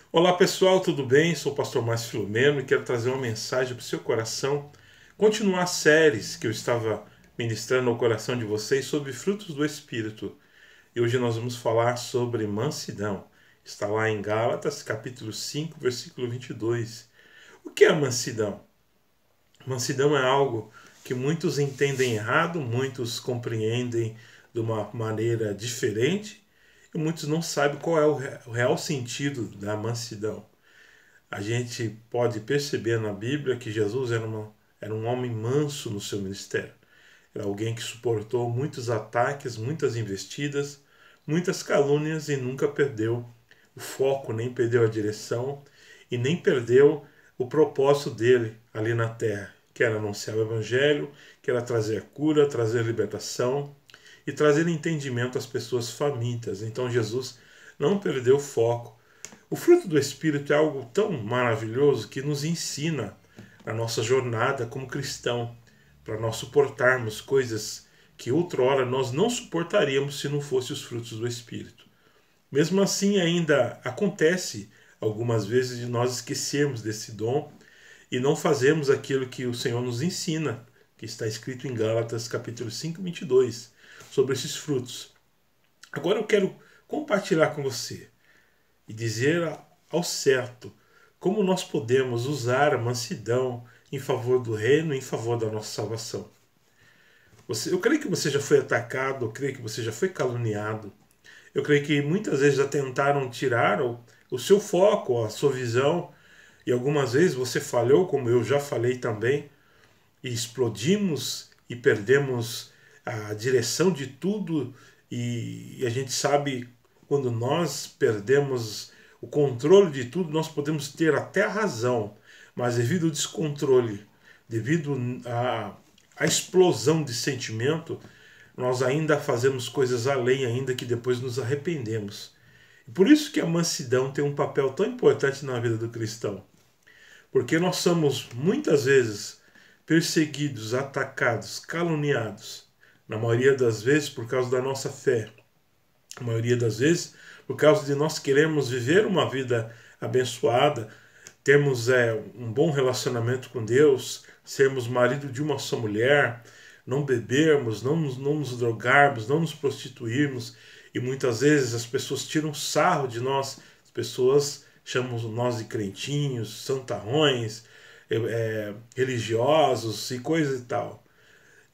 Olá pessoal, tudo bem? Sou o pastor Márcio Filomeno e quero trazer uma mensagem para o seu coração, continuar as séries que eu estava ministrando ao coração de vocês sobre frutos do Espírito. E hoje nós vamos falar sobre mansidão. Está lá em Gálatas, capítulo 5, versículo 22. O que é a mansidão? Mansidão é algo que muitos entendem errado, muitos compreendem de uma maneira diferente e muitos não sabem qual é o real sentido da mansidão. A gente pode perceber na Bíblia que Jesus era um homem manso no seu ministério. Era alguém que suportou muitos ataques, muitas investidas, muitas calúnias e nunca perdeu o foco, nem perdeu a direção e nem perdeu o propósito dele ali na terra, que era anunciar o Evangelho, que era trazer a cura, trazer a libertação e trazer entendimento às pessoas famintas. Então Jesus não perdeu o foco. O fruto do Espírito é algo tão maravilhoso que nos ensina a nossa jornada como cristão, para nós suportarmos coisas que outrora nós não suportaríamos se não fossem os frutos do Espírito. Mesmo assim, ainda acontece algumas vezes de nós esquecermos desse dom e não fazermos aquilo que o Senhor nos ensina, que está escrito em Gálatas capítulo 5, 22, sobre esses frutos. Agora eu quero compartilhar com você e dizer ao certo como nós podemos usar a mansidão em favor do reino, em favor da nossa salvação. Eu creio que você já foi atacado, eu creio que você já foi caluniado, eu creio que muitas vezes já tentaram tirar o seu foco, a sua visão, e algumas vezes você falhou, como eu já falei também, e explodimos e perdemos a direção de tudo, e a gente sabe quando nós perdemos o controle de tudo, nós podemos ter até a razão, mas devido ao descontrole, devido à explosão de sentimento, nós ainda fazemos coisas além, ainda que depois nos arrependemos. E por isso que a mansidão tem um papel tão importante na vida do cristão. Porque nós somos muitas vezes perseguidos, atacados, caluniados, na maioria das vezes por causa da nossa fé, na maioria das vezes por causa de nós queremos viver uma vida abençoada, termos um bom relacionamento com Deus, sermos marido de uma só mulher, não bebermos, não nos drogarmos, não nos prostituirmos, e muitas vezes as pessoas tiram sarro de nós, as pessoas chamam nós de crentinhos, santarrões, religiosos e coisa e tal.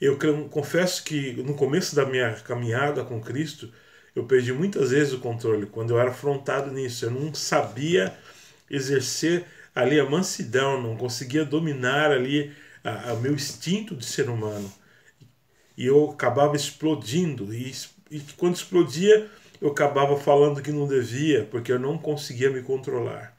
Eu confesso que no começo da minha caminhada com Cristo, eu perdi muitas vezes o controle, quando eu era afrontado nisso. Eu não sabia exercer ali a mansidão, não conseguia dominar ali o meu instinto de ser humano. E eu acabava explodindo, e quando explodia, eu acabava falando que não devia, porque eu não conseguia me controlar.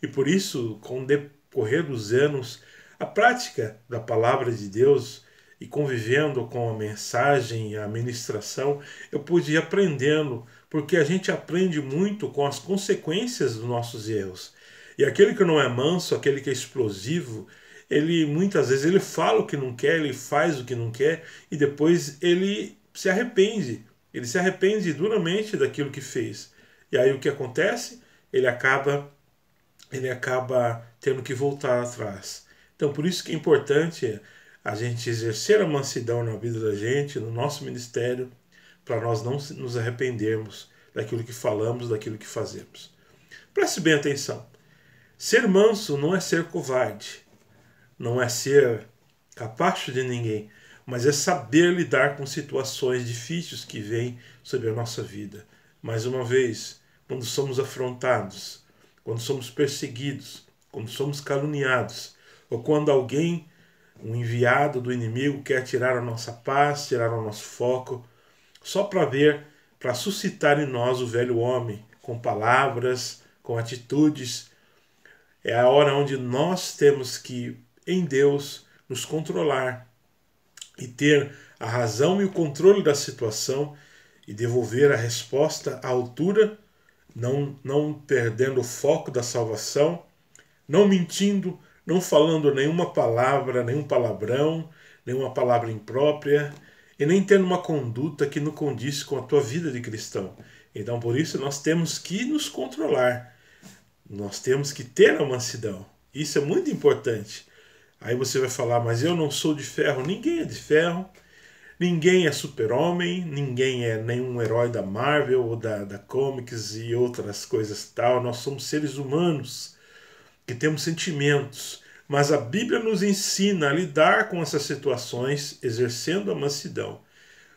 E por isso, com o decorrer dos anos, a prática da palavra de Deus e convivendo com a mensagem e a ministração, eu pude ir aprendendo, porque a gente aprende muito com as consequências dos nossos erros. E aquele que não é manso, aquele que é explosivo, ele muitas vezes ele fala o que não quer, ele faz o que não quer e depois ele se arrepende. Ele se arrepende duramente daquilo que fez. E aí o que acontece? Ele acaba tendo que voltar atrás. Então por isso que é importante a gente exercer a mansidão na vida da gente, no nosso ministério, para nós não nos arrependermos daquilo que falamos, daquilo que fazemos. Preste bem atenção. Ser manso não é ser covarde, não é ser capacho de ninguém, mas é saber lidar com situações difíceis que vêm sobre a nossa vida. Mais uma vez, quando somos afrontados, quando somos perseguidos, quando somos caluniados, ou quando alguém, um enviado do inimigo, quer tirar a nossa paz, tirar o nosso foco, só para suscitar em nós o velho homem, com palavras, com atitudes. É a hora onde nós temos que, em Deus, nos controlar e ter a razão e o controle da situação e devolver a resposta à altura, não perdendo o foco da salvação, não mentindo, não falando nenhuma palavra, nenhum palavrão, nenhuma palavra imprópria, e nem tendo uma conduta que não condiz com a tua vida de cristão. Então, por isso, nós temos que nos controlar. Nós temos que ter a mansidão. Isso é muito importante. Aí você vai falar, mas eu não sou de ferro. Ninguém é de ferro. Ninguém é super-homem. Ninguém é nenhum herói da Marvel ou da Comics e outras coisas tal. Nós somos seres humanos que temos sentimentos. Mas a Bíblia nos ensina a lidar com essas situações exercendo a mansidão.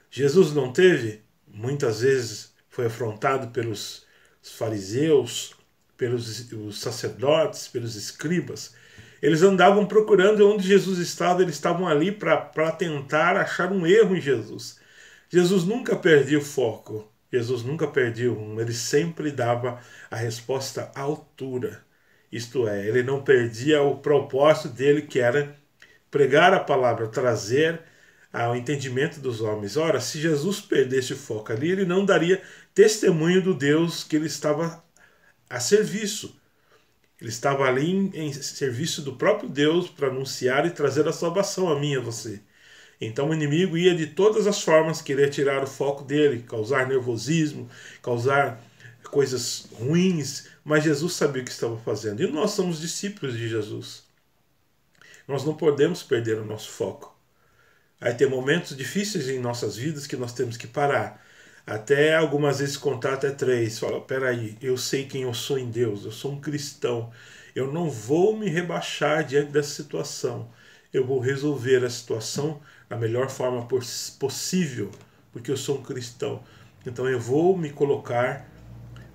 Jesus não teve? Muitas vezes foi afrontado pelos fariseus, pelos os sacerdotes, pelos escribas. Eles andavam procurando onde Jesus estava, eles estavam ali para tentar achar um erro em Jesus. Jesus nunca perdia o foco, Jesus nunca perdia ele sempre dava a resposta à altura. Isto é, ele não perdia o propósito dele, que era pregar a palavra, trazer ao entendimento dos homens. Ora, se Jesus perdesse o foco ali, ele não daria testemunho do Deus que ele estava a serviço. Ele estava ali em serviço do próprio Deus para anunciar e trazer a salvação a mim e a você. Então o inimigo ia de todas as formas querer tirar o foco dele, causar nervosismo, causar coisas ruins, mas Jesus sabia o que estava fazendo. E nós somos discípulos de Jesus. Nós não podemos perder o nosso foco. Aí tem momentos difíceis em nossas vidas que nós temos que parar. Até algumas vezes contar até 3. Fala, peraí, eu sei quem eu sou em Deus, eu sou um cristão. Eu não vou me rebaixar diante dessa situação. Eu vou resolver a situação da melhor forma possível, porque eu sou um cristão. Então eu vou me colocar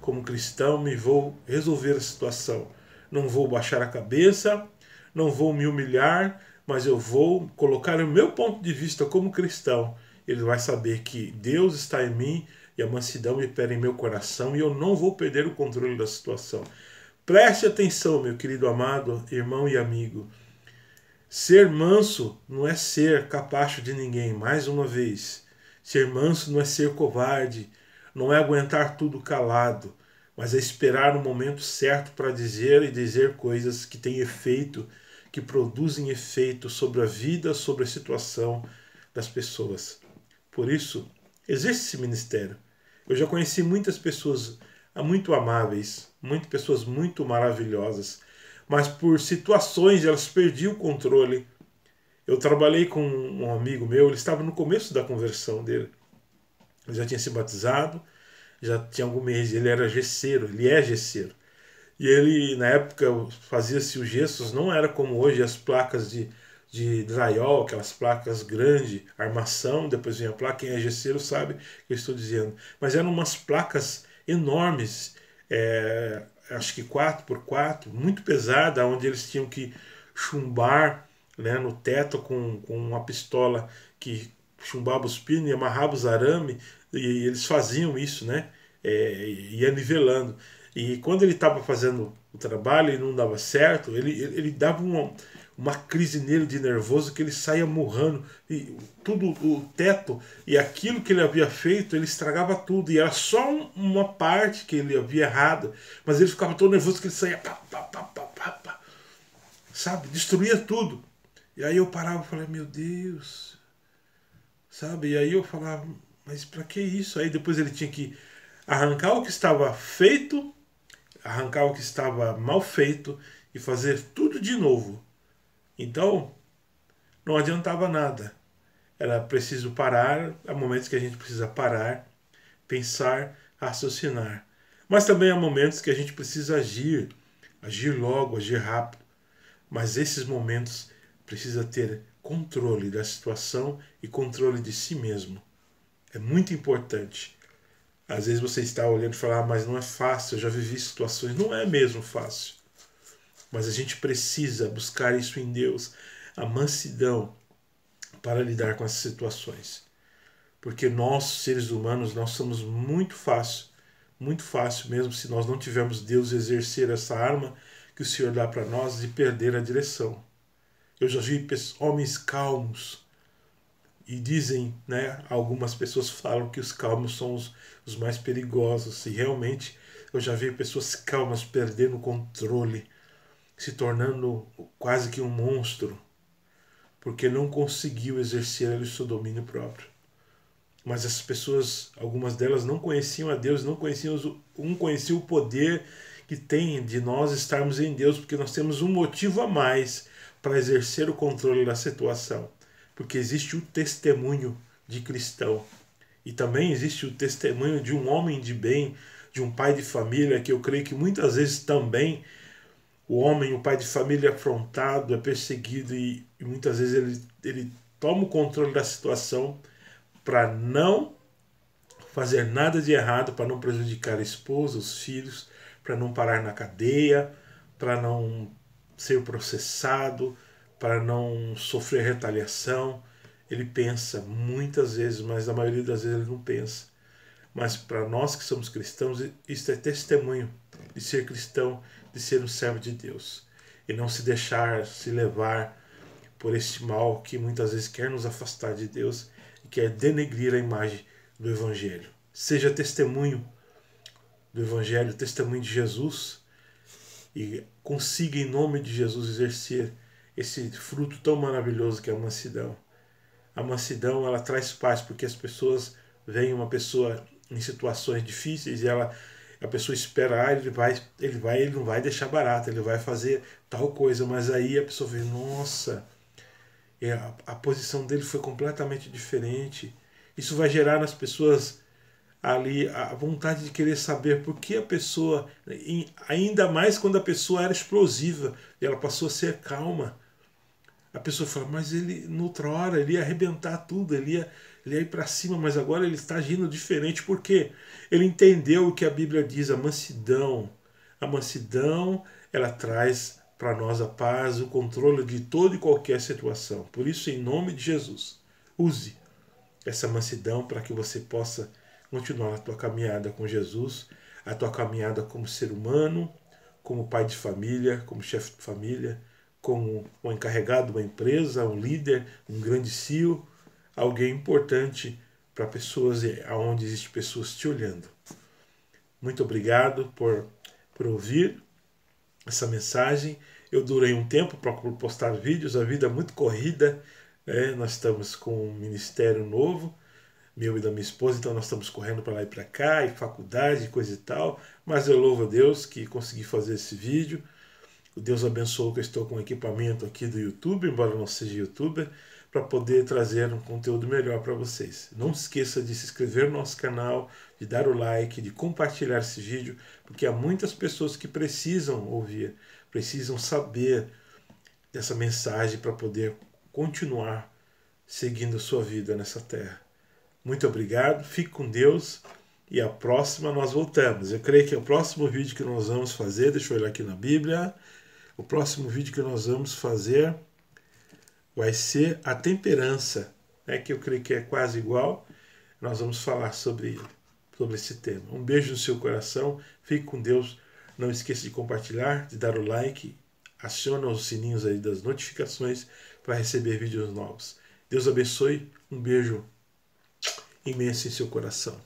como cristão e vou resolver a situação. Não vou baixar a cabeça, não vou me humilhar, mas eu vou colocar o meu ponto de vista como cristão. Ele vai saber que Deus está em mim e a mansidão opera em meu coração e eu não vou perder o controle da situação. Preste atenção, meu querido amado irmão e amigo. Ser manso não é ser capacho de ninguém, mais uma vez. Ser manso não é ser covarde, não é aguentar tudo calado, mas é esperar o momento certo para dizer e dizer coisas que têm efeito, que produzem efeito sobre a vida, sobre a situação das pessoas. Por isso, existe esse ministério. Eu já conheci muitas pessoas muito amáveis, muitas pessoas muito maravilhosas, mas por situações elas perdiam o controle. Eu trabalhei com um amigo meu, ele estava no começo da conversão dele. Ele já tinha se batizado, já tinha algum mês, ele era gesseiro, ele é gesseiro. E ele, na época, fazia-se os gessos, não era como hoje as placas de drywall, aquelas placas grandes, armação, depois vem a placa, quem é gesseiro sabe o que eu estou dizendo. Mas eram umas placas enormes, acho que 4x4, muito pesada, onde eles tinham que chumbar, né, no teto com uma pistola que chumbava os pinos e amarrava os arame, e eles faziam isso, né? Ia nivelando. E quando ele estava fazendo o trabalho e não dava certo, ele dava uma crise nele de nervoso que ele saía murrando e tudo o teto e aquilo que ele havia feito ele estragava tudo e era só uma parte que ele havia errado, mas ele ficava tão nervoso que ele saía pá, pá, pá, pá, pá, pá, sabe, destruía tudo. E aí eu parava e falei, meu Deus, sabe, e aí eu falava, mas para que isso? Aí depois ele tinha que arrancar o que estava feito, arrancar o que estava mal feito e fazer tudo de novo. Então, não adiantava nada. Era preciso parar, há momentos que a gente precisa parar, pensar, raciocinar. Mas também há momentos que a gente precisa agir logo, agir rápido. Mas esses momentos precisa ter controle da situação e controle de si mesmo. É muito importante. Às vezes você está olhando e fala, mas não é fácil, eu já vivi situações. Não é mesmo fácil. Mas a gente precisa buscar isso em Deus, a mansidão para lidar com essas situações. Porque nós, seres humanos, nós somos muito fácil mesmo, se nós não tivermos Deus exercer essa arma que o Senhor dá para nós, de perder a direção. Eu já vi homens calmos e dizem, né, algumas pessoas falam que os calmos são os mais perigosos, e realmente eu já vi pessoas calmas perdendo o controle, se tornando quase que um monstro, porque não conseguiu exercer o seu domínio próprio. Mas essas pessoas, algumas delas não conheciam a Deus, não conheciam conhecia o poder que tem de nós estarmos em Deus, porque nós temos um motivo a mais para exercer o controle da situação, porque existe o testemunho de cristão e também existe o testemunho de um homem de bem, de um pai de família, que eu creio que muitas vezes também o homem, o pai de família é afrontado, é perseguido e muitas vezes ele toma o controle da situação para não fazer nada de errado, para não prejudicar a esposa, os filhos, para não parar na cadeia, para não ser processado, para não sofrer retaliação. Ele pensa muitas vezes, mas a maioria das vezes ele não pensa. Mas para nós que somos cristãos, isso é testemunho de ser cristão, de ser um servo de Deus. E não se deixar se levar por este mal que muitas vezes quer nos afastar de Deus e quer denegrir a imagem do Evangelho. Seja testemunho do Evangelho, testemunho de Jesus, e consiga em nome de Jesus exercer esse fruto tão maravilhoso que é a mansidão. A mansidão, ela traz paz, porque as pessoas veem uma pessoa em situações difíceis e a pessoa espera, ele não vai deixar barato, ele vai fazer tal coisa, mas aí a pessoa vê, nossa, a posição dele foi completamente diferente. Isso vai gerar nas pessoas ali a vontade de querer saber por que a pessoa, ainda mais quando a pessoa era explosiva e ela passou a ser calma. A pessoa fala, mas ele, noutra hora, ele ia arrebentar tudo, ele ia ir para cima, mas agora ele está agindo diferente, porque ele entendeu o que a Bíblia diz, a mansidão. A mansidão, ela traz para nós a paz, o controle de toda e qualquer situação. Por isso, em nome de Jesus, use essa mansidão para que você possa continuar a tua caminhada com Jesus, a tua caminhada como ser humano, como pai de família, como chefe de família, como um encarregado de uma empresa, um líder, um grande CEO, alguém importante para pessoas, onde existem pessoas te olhando. Muito obrigado por ouvir essa mensagem. Eu durei um tempo para postar vídeos, a vida é muito corrida, né? Nós estamos com um ministério novo, meu e da minha esposa, então nós estamos correndo para lá e para cá, e faculdade, coisa e tal, mas eu louvo a Deus que consegui fazer esse vídeo. Deus abençoou que eu estou com equipamento aqui do YouTube, embora eu não seja youtuber, para poder trazer um conteúdo melhor para vocês. Não se esqueça de se inscrever no nosso canal, de dar o like, de compartilhar esse vídeo, porque há muitas pessoas que precisam ouvir, precisam saber dessa mensagem para poder continuar seguindo a sua vida nessa terra. Muito obrigado, fique com Deus e a próxima nós voltamos. Eu creio que o próximo vídeo que nós vamos fazer, deixa eu olhar aqui na Bíblia, o próximo vídeo que nós vamos fazer vai ser a temperança, né, que eu creio que é quase igual. Nós vamos falar sobre esse tema. Um beijo no seu coração, fique com Deus. Não esqueça de compartilhar, de dar o like, aciona os sininhos aí das notificações para receber vídeos novos. Deus abençoe, um beijo imenso em seu coração.